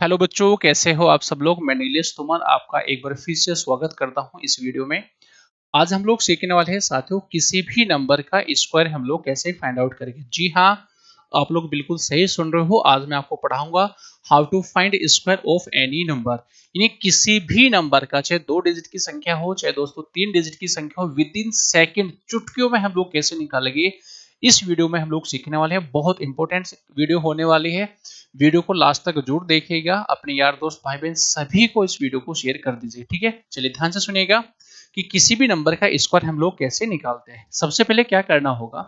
Hello बच्चों, कैसे हो आप सब लोग। मैं नीलेश तोमर आपका एक बार फिर से स्वागत करता हूं इस वीडियो में। आज हम लोग सीखने वाले हैं साथियों, किसी भी नंबर का स्क्वायर हम लोग कैसे फाइंड आउट करेंगे। जी हाँ, आप लोग बिल्कुल सही सुन रहे हो। आज मैं आपको पढ़ाऊंगा how to find square of any number. यानी किसी भी नंबर का, चाहे 2 डिजिट की संख्या हो, चाहे दोस्तों 3 डिजिट की संख्या हो, विद इन सेकेंड, चुटकियों में हम लोग कैसे निकालेंगे, इस वीडियो में हम लोग सीखने वाले हैं। बहुत इंपॉर्टेंट वीडियो होने वाली है। वीडियो को लास्ट तक जरूर देखिएगा। अपने यार दोस्त भाई बहन सभी को इस वीडियो को शेयर कर दीजिए, ठीक है। चलिए ध्यान से सुनिएगा कि किसी भी नंबर का स्क्वायर हम लोग कैसे निकालते हैं। सबसे पहले क्या करना होगा,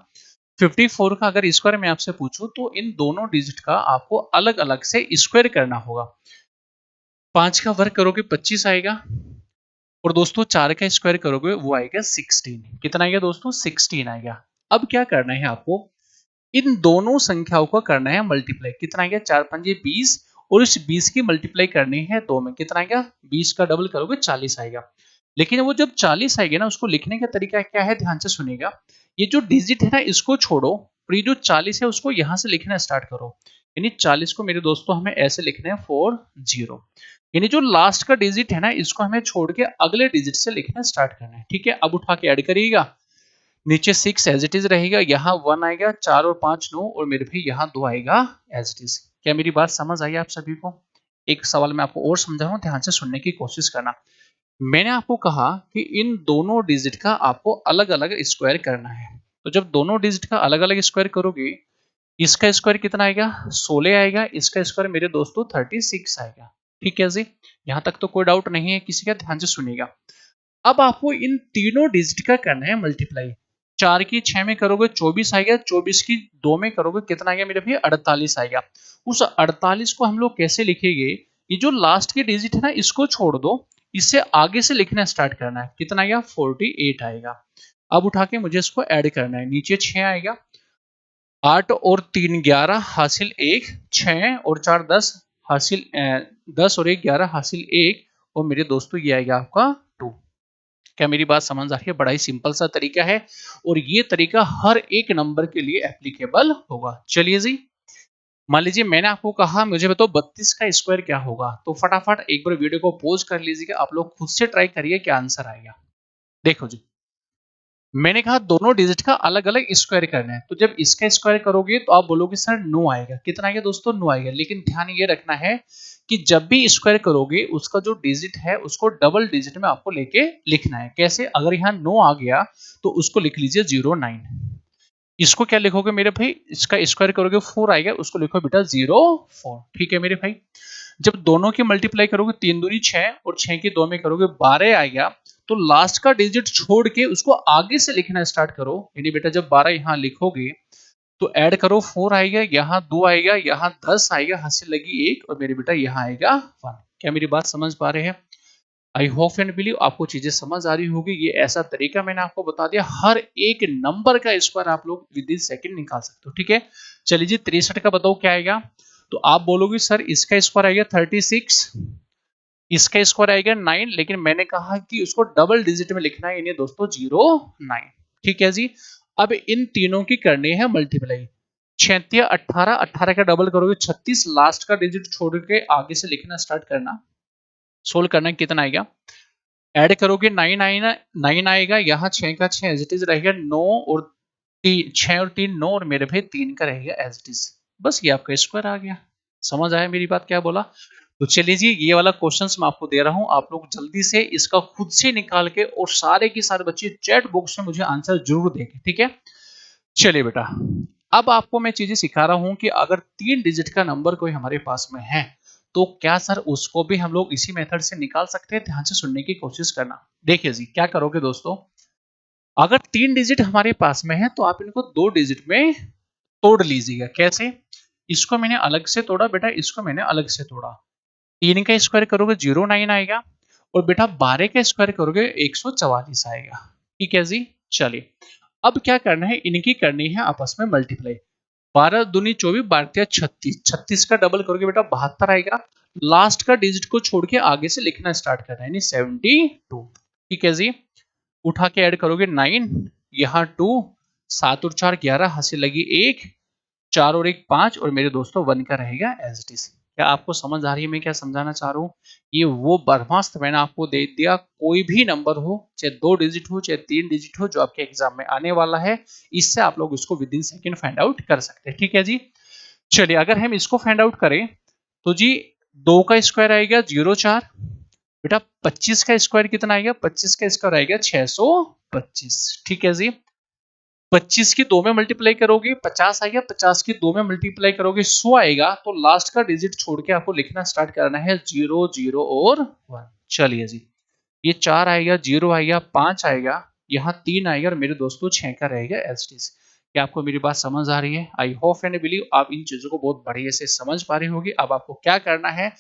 54 का अगर स्क्वायर मैं आपसे पूछूं तो इन दोनों डिजिट का आपको अलग अलग से स्क्वायर करना होगा। 5 का वर्ग करोगे 25 आएगा, और दोस्तों 4 का स्क्वायर करोगे वो आएगा 16। कितना आएगा दोस्तों? 16 आएगा। अब क्या करना है आपको, इन दोनों संख्याओं को करना है मल्टीप्लाई। कितना आएगा? 4 पंजे 20, और इस 20 की मल्टीप्लाई करनी है 2 में। कितना आएगा? 20 का डबल करोगे 40 आएगा। लेकिन वो जब 40 आएगा ना, उसको लिखने का तरीका क्या है, ध्यान से सुनिएगा। ये जो डिजिट है ना, इसको छोड़ो, और ये जो 40 है उसको यहां से लिखना स्टार्ट करो। यानी 40 को मेरे दोस्तों हमें ऐसे लिखना है 40। यानी जो लास्ट का डिजिट है ना, इसको हमें छोड़ के अगले डिजिट से लिखना स्टार्ट करना है, ठीक है। अब उठा के ऐड करिएगा। नीचे 6 एज इट इज रहेगा, यहाँ 1 आएगा, 4 और 5 9, और मेरे भी यहाँ 2 आएगा एज इट इज। क्या मेरी बात समझ आई आप सभी को? एक सवाल मैं आपको और समझा रहा हूँ, ध्यान से सुनने की कोशिश करना। मैंने आपको कहा कि इन दोनों डिजिट का आपको अलग अलग स्क्वायर करना है। तो जब दोनों डिजिट का अलग अलग स्क्वायर करोगे, इसका स्क्वायर कितना आएगा? 16 आएगा। इसका स्क्वायर मेरे दोस्तों 36 आएगा। ठीक है जी, यहाँ तक तो कोई डाउट नहीं है किसी का। ध्यान से सुनिएगा। अब आपको इन तीनों डिजिट का करना है मल्टीप्लाई। 4 की 6 में करोगे 24 आएगा, 24 की 2 में करोगे कितना आएगा मेरे भैया? 48 आएगा। उस 48 को हम लोग कैसे लिखेंगे, ये जो लास्ट के डिजिट है ना, इसको छोड़ दो, इससे आगे से लिखना स्टार्ट करना है। कितना आएगा? 48 आएगा। अब उठा के मुझे इसको ऐड करना है। नीचे 6 आएगा, 8 और 3 11 हासिल 1, 6 और 4 10 हासिल 10 और 1 11 हासिल 1, और मेरे दोस्तों ये आएगा आपका 2। क्या मेरी बात समझ आ रही है? बड़ा ही सिंपल सा तरीका है, और ये तरीका हर एक नंबर के लिए एप्लीकेबल होगा। चलिए जी, मान लीजिए मैंने आपको कहा मुझे बताओ 32 का स्क्वायर क्या होगा, तो फटाफट एक बार वीडियो को पॉज कर लीजिएगा। आप लोग खुद से ट्राई करिए क्या आंसर आएगा। देखो जी, मैंने कहा दोनों डिजिट का अलग अलग स्क्वायर करना है। तो जब इसका स्क्वायर करोगे तो आप बोलोगे सर 9 आएगा। कितना आएगा दोस्तों? 9 आएगा। लेकिन ध्यान ये रखना है कि जब भी स्क्वायर करोगे, उसका जो डिजिट है उसको डबल डिजिट में आपको लेके लिखना है। कैसे? अगर यहाँ 9 आ गया तो उसको लिख लीजिए 09। इसको क्या लिखोगे मेरे भाई? इसका स्क्वायर करोगे 4 आएगा, उसको लिखो बेटा 04। ठीक है मेरे भाई। जब दोनों की मल्टीप्लाई करोगे 3 दूनी 6, और 6 की 2 में करोगे 12 आएगा। तो लास्ट का डिजिट छोड़ के उसको आगे से लिखना स्टार्ट करो। यानी बेटा जब 12 यहाँ लिखोगे तो ऐड करो, 4 आएगा, यहाँ 2 आएगा, यहाँ 10 आएगा, हासिल लगी 1, और मेरे बेटा यहाँ आएगा 1। क्या मेरी बात समझ पा रहे हैं? आई होप एंड बिलीव आपको चीजें समझ आ रही होगी। ये ऐसा तरीका मैंने आपको बता दिया, हर एक नंबर का स्क्वायर आप लोग विद इन सेकंड निकाल सकते हो, ठीक है। चलिए जी, 63 का बताओ क्या आएगा। तो आप बोलोगे सर इसका स्क्वायर आएगा 36, इसका स्क्वायर आएगा 9, लेकिन मैंने कहा कि उसको डबल डिजिट में लिखना है, यानी दोस्तों 09। ठीक है जी। अब इन तीनों की करनी है मल्टीप्लाई। 36 18, 18 का डबल करोगे 36, लास्ट का डिजिट छोड़ के आगे से लिखना स्टार्ट करना। सोल्व करना कितना आएगा? ऐड करोगे 9 आएगा, यहाँ 6 का 6 एज इट इज रहेगा, 9 और 6 और 3 9, और मेरे भाई 3 का रहेगा एज इट इज। बस ये आपका स्क्वायर आ गया। समझ आया मेरी बात क्या बोला? तो चलिए जी, ये वाला क्वेश्चंस मैं आपको दे रहा हूं, आप लोग जल्दी से इसका खुद से निकाल के, और सारे के सारे बच्चे चैट बॉक्स में मुझे आंसर जरूर देंगे, ठीक है। चलिए बेटा, अब आपको मैं चीजें सिखा रहा हूं कि अगर 3 डिजिट का नंबर कोई हमारे पास में है, तो क्या सर उसको भी हम लोग इसी मेथड से निकाल सकते हैं? ध्यान से सुनने की कोशिश करना। देखिए जी, क्या करोगे दोस्तों, अगर 3 डिजिट हमारे पास में है तो आप इनको 2 डिजिट में तोड़ लीजिएगा। कैसे? इसको मैंने अलग से तोड़ा बेटा, इसको मैंने अलग से तोड़ा। 3 का स्क्वायर करोगे 09 आएगा, और बेटा 12 का स्क्वायर करोगे 144 आएगा। ठीक है जी। चलिए, अब क्या करना है, इनकी करनी है आपस में मल्टीप्लाई। 12 दूनी 24, 12 36, 36 का डबल करोगे बेटा 72 आएगा। लास्ट का डिजिट को छोड़ के आगे से लिखना स्टार्ट करना है, यानी 72। ठीक है जी। उठा के ऐड करोगे 9, यहाँ 2, 7 और 4 11 हासिल लगी 1, 4 और 1 5, और मेरे दोस्तों 1 का रहेगा एज इट इज। क्या आपको समझ आ रही है मैं क्या समझाना चाह रहा हूँ? ये वो बर्खास्त मैंने आपको दे दिया, कोई भी नंबर हो, चाहे 2 डिजिट हो, चाहे 3 डिजिट हो, जो आपके एग्जाम में आने वाला है, इससे आप लोग इसको with in second find out कर सकते हैं। ठीक है जी। चलिए अगर हम इसको फाइंड आउट करें तो जी 2 का स्क्वायर आएगा 0,4। बेटा 25 का स्क्वायर कितना आएगा? 25 का स्क्वायर आएगा 625। ठीक है जी। 25 की 2 में मल्टीप्लाई करोगे 50 आएगा, 50 की 2 में मल्टीप्लाई करोगे 100 आएगा। तो लास्ट का डिजिट छोड़ के आपको लिखना स्टार्ट करना है 0 0 और 1। चलिए जी, ये 4 आएगा, 0 आएगा, 5 आएगा, यहाँ 3 आएगा और मेरे दोस्तों 6 का रहेगा एज इट इज। क्या आपको मेरी बात समझ आ रही है? आई होप एंड बिलीव आप इन चीजों को बहुत बढ़िया से समझ पा रही होगी। अब आपको क्या करना है,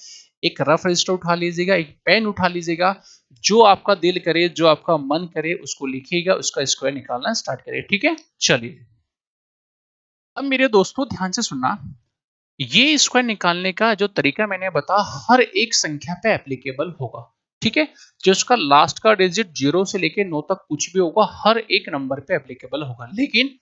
एक रफ रजिस्टर उठा लीजिएगा, एक पेन उठा लीजिएगा, जो आपका दिल करे, जो आपका मन करे उसको लिखिएगा, उसका स्क्वायर निकालना स्टार्ट करिए। ठीक है, चलिए अब मेरे दोस्तों ध्यान से सुनना, ये स्क्वायर निकालने का जो तरीका मैंने बताया हर एक संख्या पे एप्लीकेबल होगा। ठीक है, जो उसका लास्ट का डिजिट 0 से लेके 9 तक कुछ भी होगा, हर एक नंबर पे एप्लीकेबल होगा। लेकिन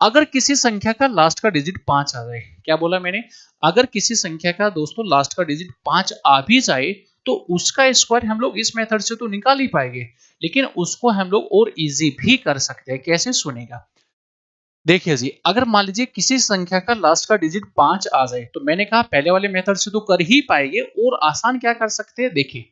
अगर किसी संख्या का लास्ट का डिजिट 5 आ जाए, क्या बोला मैंने? अगर किसी संख्या का दोस्तों लास्ट का डिजिट 5 आ भी जाए तो उसका स्क्वायर हम लोग इस मेथड से तो निकाल ही पाएंगे, लेकिन उसको हम लोग और इजी भी कर सकते हैं। कैसे, सुनेगा। देखिए जी, अगर मान लीजिए किसी संख्या का लास्ट का डिजिट 5 आ जाए तो मैंने कहा पहले वाले मेथड से तो कर ही पाएंगे, और आसान क्या कर सकते हैं, देखिए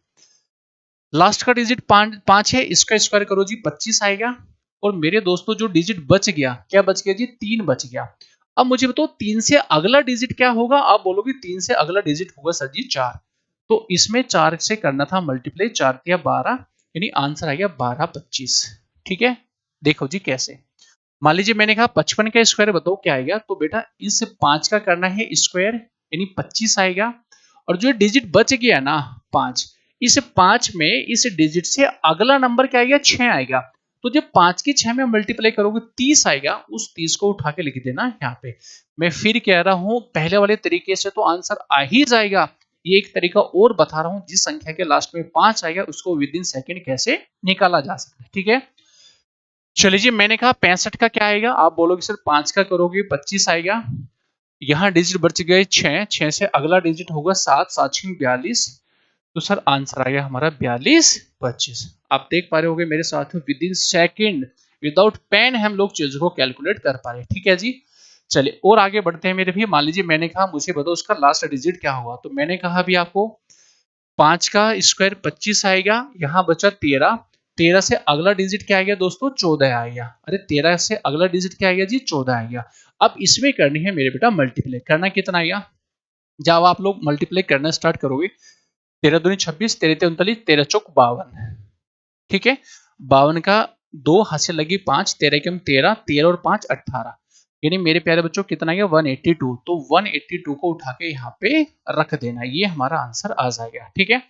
लास्ट का डिजिट 5 है, इसका स्क्वायर करो जी 25 आएगा। और मेरे दोस्तों जो डिजिट बच गया, क्या बच गया जी? 3 बच गया। अब मुझे बताओ 3 से अगला डिजिट क्या होगा? आप बोलोगे 3 से अगला डिजिट होगा सर जी 4। तो इसमें 4 से करना था मल्टीप्लाई, 4 या 12, यानी आंसर आ गया 12 25। ठीक है, देखो जी कैसे। मान लीजिए मैंने कहा 55 का स्क्वायर बताओ क्या आएगा, तो बेटा इस 5 का करना है स्क्वायर, यानी 25 आएगा। और जो डिजिट बच गया ना 5, इस 5 में इस डिजिट से अगला नंबर क्या आएगा? 6 आएगा। तो जब 5 की 6 में मल्टीप्लाई करोगे 30 आएगा, उस 30 को उठा के लिख देना यहाँ पे। मैं फिर कह रहा हूं, पहले वाले तरीके से तो आंसर आ ही जाएगा, ये एक तरीका और बता रहा हूं, जिस संख्या के लास्ट में 5 आएगा उसको विद इन सेकेंड कैसे निकाला जा सकता है। ठीक है, चलिए जी, मैंने कहा 65 का क्या आएगा? आप बोलोगे सर 5 का करोगे 25 आएगा। यहाँ डिजिट बच गए 6, 6 से अगला डिजिट होगा 7, 7 6 42। तो सर आंसर आ गया हमारा 42 25। आप देख पा रहे होगे मेरे साथ में within second, without pen हम लोग चीजों को कैलकुलेट कर पा रहे हैं। ठीक है जी, चलिए और आगे बढ़ते हैं मेरे भी। मान लीजिए मैंने कहा मुझे बताओ उसका लास्ट डिजिट क्या होगा, तो मैंने कहा अभी आपको 5 का स्क्वायर 25 आएगा, यहाँ बचा 13, 13 से अगला डिजिट क्या आएगा दोस्तों? 14 आएगा। अरे 13 से अगला डिजिट क्या आएगा जी? 14 आएगा। अब इसमें करनी है मेरे बेटा मल्टीप्लाई, करना कितना आएगा? जब आप लोग मल्टीप्लाई करना स्टार्ट करोगे, 13 दूनी 26, 13 ते 39, 13 चौक 52। ठीक है, 52 का 2 हाथ से लगी 5, 13 कम 13, 13 और 5 18, यानी मेरे प्यारे बच्चों कितना गया? 182। तो 182 को उठा के यहाँ पे रख देना, ये हमारा आंसर आ जाएगा। ठीक है,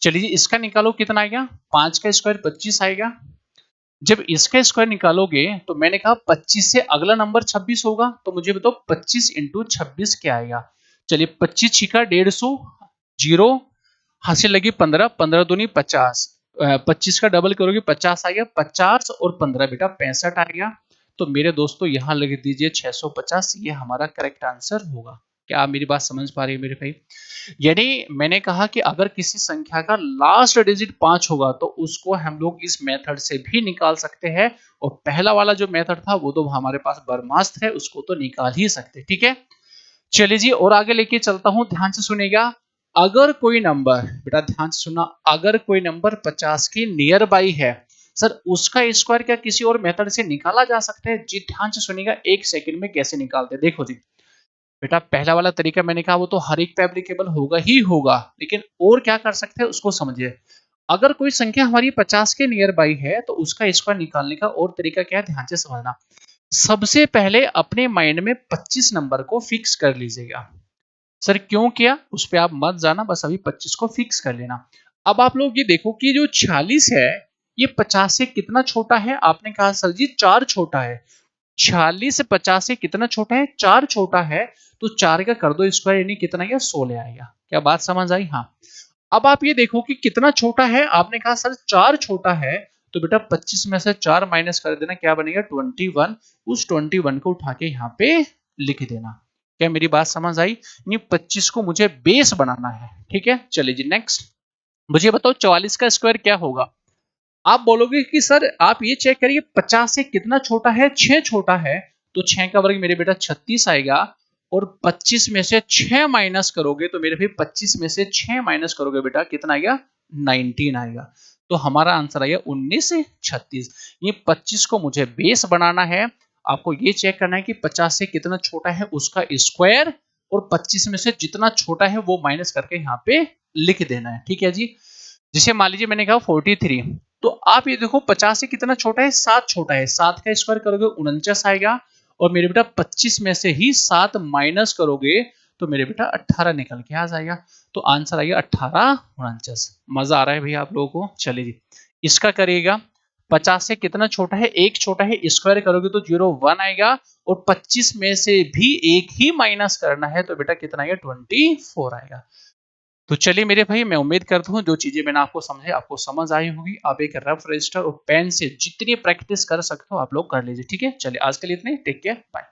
चलिए इसका निकालो, कितना आएगा? 5 का स्क्वायर 25 आएगा। जब इसका स्क्वायर निकालोगे तो मैंने कहा 25 से अगला नंबर 26 होगा, तो मुझे बताओ 25 इंटू 26 क्या आएगा? चलिए 25 छिका 150, जीरो हासिल लगी 15, 15 दूनी 50, 25 का डबल करोगे 50 आ गया, 50 और 15 बेटा 65 आएगा। तो मेरे दोस्तों यहाँ लिख दीजिए 650, ये हमारा करेक्ट आंसर होगा। क्या आप मेरी बात समझ पा रहे हैं मेरे भाई? यानी मैंने कहा कि अगर किसी संख्या का लास्ट डिजिट 5 होगा तो उसको हम लोग इस मेथड से भी निकाल सकते हैं, और पहला वाला जो मेथड था वो तो हमारे पास बर्मास्त है, उसको तो निकाल ही सकते। ठीक है, चलिए जी और आगे लेके चलता हूं, ध्यान से सुनेगा। अगर कोई नंबर, बेटा ध्यान से सुनना, अगर कोई नंबर 50 के नियर बाई है, सर उसका स्क्वायर क्या किसी और मेथड से निकाला जा सकता है? जी ध्यान से सुनेगा, एक सेकंड में कैसे निकालते हैं देखो जी। बेटा पहला वाला तरीका मैंने कहा वो तो हर एक पे एप्लीकेबल होगा ही होगा, लेकिन और क्या कर सकते हैं उसको समझिए। अगर कोई संख्या हमारी 50 के नियर बाई है तो उसका स्क्वायर निकालने का और तरीका क्या है, ध्यान से समझना। सबसे पहले अपने माइंड में 25 नंबर को फिक्स कर लीजिएगा। सर क्यों किया उस पर आप मत जाना, बस अभी 25 को फिक्स कर लेना। अब आप लोग ये देखो कि जो 46 है ये 50 से कितना छोटा है? आपने कहा सर जी 4 छोटा है। 46 से 50 से कितना छोटा है? 4 छोटा है। तो 4 का कर दो स्क्वायर, यानी कितना आएगा? 16 आएगा। क्या बात समझ आई? हाँ। अब आप ये देखो कि कितना छोटा है, आपने कहा सर 4 छोटा है, तो बेटा 25 में से 4 माइनस कर देना, क्या बनेगा? 21। उस 21 को उठा के यहाँ पे लिख देना। क्या मेरी बात समझ आई? यानी 25 को मुझे बेस बनाना है। ठीक है, चलिए जी नेक्स्ट। मुझे बताओ 44 का स्क्वायर क्या होगा? आप बोलोगे कि सर आप ये चेक करिए 50 से कितना छोटा है, 6 छोटा है, तो 6 का वर्ग मेरे बेटा 36 आएगा, और 25 में से 6 माइनस करोगे तो मेरे भाई 25 में से 6 माइनस करोगे बेटा कितना आएगा? 19 आएगा। तो हमारा आंसर आएगा 19 से 36। ये 25 को मुझे बेस बनाना है, आपको ये चेक करना है कि 50 से कितना छोटा है उसका स्क्वायर, और 25 में से जितना छोटा है वो माइनस करके यहाँ पे लिख देना है। ठीक है जी। जिसे मान लीजिए मैंने कहा 43, तो आप ये देखो 50 से कितना छोटा है? 7 छोटा है, 7 का स्क्वायर करोगे 49 आएगा, और मेरे बेटा 25 में से ही 7 माइनस करोगे तो मेरे बेटा 18 निकल के आ जाएगा। तो आंसर आएगा 18 49। मजा आ रहा है भैया आप लोगों को? चलिए जी, इसका करिएगा। 50 से कितना छोटा है? एक छोटा है, स्क्वायर करोगे तो 01 आएगा, और 25 में से भी एक ही माइनस करना है तो बेटा कितना आएगा? 24 आएगा। तो चलिए मेरे भाई, मैं उम्मीद करता हूँ जो चीजें मैंने आपको समझाई आपको समझ आई होगी। आप एक रफ रजिस्टर और पेन से जितनी प्रैक्टिस कर सकते हो आप लोग कर लीजिए। ठीक है, चलिए आज के लिए इतने, टेक केयर, बाय।